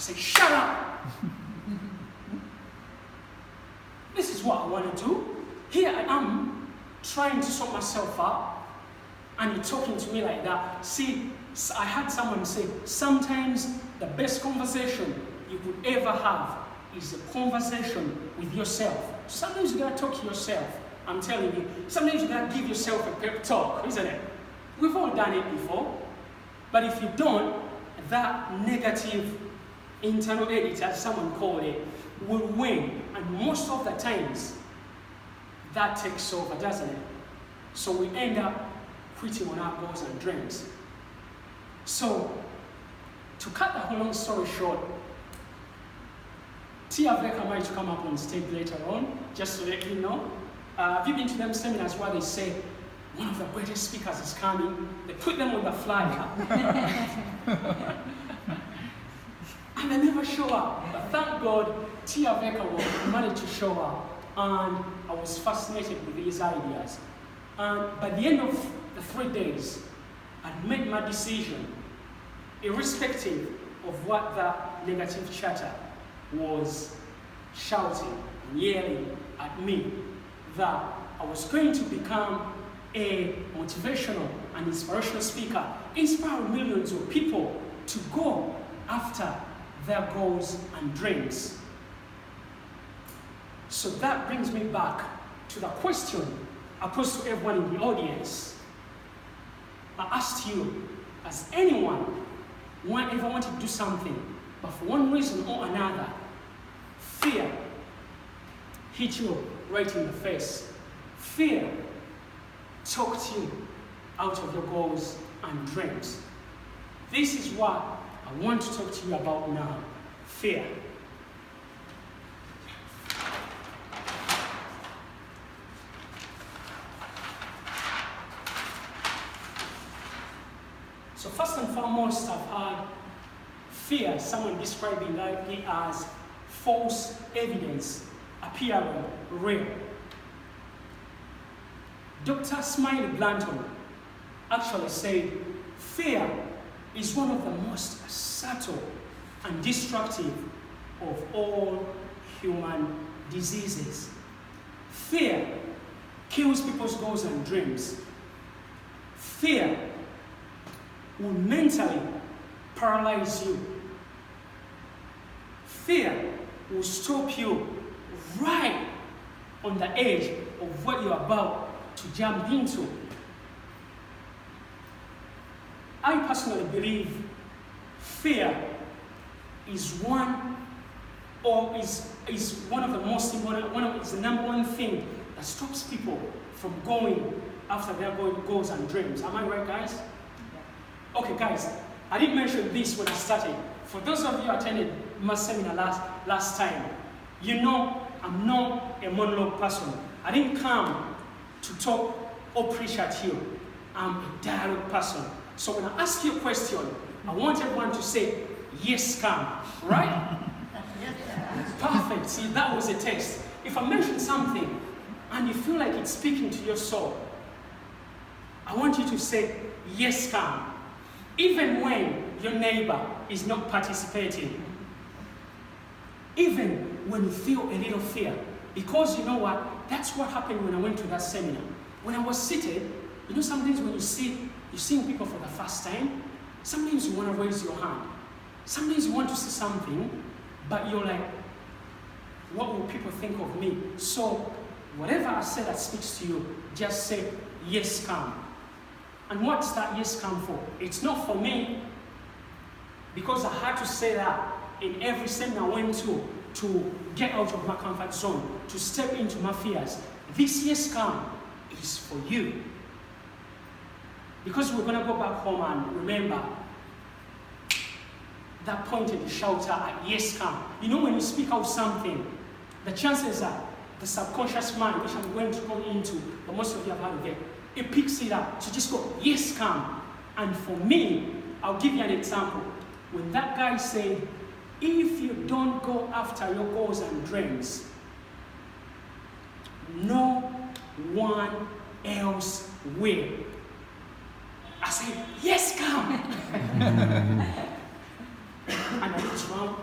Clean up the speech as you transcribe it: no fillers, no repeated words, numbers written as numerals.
say, shut up. This is what I want to do. Here I am, trying to sort myself out, and you're talking to me like that. See, I had someone say, sometimes the best conversation you could ever have is a conversation with yourself. Sometimes you gotta talk to yourself. I'm telling you, sometimes you gotta give yourself a pep talk, isn't it? We've all done it before. But if you don't, that negative internal edit, as someone called it, will win. And most of the times, that takes over, doesn't it? So we end up quitting on our goals and dreams. So, to cut the whole long story short, Tia Veka might come up on stage later on, just to let you know. Have you been to them seminars where they say, one of the greatest speakers is coming? They put them on the flyer. And they never show up. But thank God, Tia Veka managed to show up. And I was fascinated with these ideas. And by the end of the 3 days, I'd made my decision, irrespective of what the negative chatter was shouting and yelling at me, that I was going to become a motivational and inspirational speaker, inspire millions of people to go after their goals and dreams. So that brings me back to the question I posed to everyone in the audience. I asked you, has anyone ever wanted to do something, but for one reason or another, fear hit you right in the face? Fear talked you out of your goals and dreams. This is what I want to talk to you about now, fear. So first and foremost, I've heard fear, someone describing it as false evidence appearing real. Dr. Smiley Blanton actually said, fear is one of the most subtle and destructive of all human diseases. Fear kills people's goals and dreams. Fear will mentally paralyze you. Fear will stop you right on the edge of what you're about to jump into. I personally believe fear is one of the most important, is the number one thing that stops people from going after their goals and dreams. Am I right, guys? Okay, guys, I didn't mention this when I started. For those of you who attended my seminar last time, you know I'm not a monologue person. I didn't come to talk or preach at you. I'm a dialogue person. So when I ask you a question, I want everyone to say, yes, come, right? Perfect. See, that was a test. If I mention something and you feel like it's speaking to your soul, I want you to say, yes, come. Even when your neighbor is not participating. Even when you feel a little fear. Because you know what? That's what happened when I went to that seminar. When I was seated, you know, sometimes when you're seeing people for the first time, sometimes you want to raise your hand. Sometimes you want to say something, but you're like, what will people think of me? So, whatever I say that speaks to you, just say, yes, come. And what's that yes, come for? It's not for me, because I had to say that in every seminar I went to get out of my comfort zone, to step into my fears. This yes, come is for you. Because we're going to go back home and remember that point in the shouter at yes, come. You know, when you speak out something, the chances are the subconscious mind, which I'm going to go into, but most of you have heard of it, it picks it up. So just go, yes, come. And for me, I'll give you an example. When that guy said, if you don't go after your goals and dreams, no one else will. I said, yes, come. and I looked around,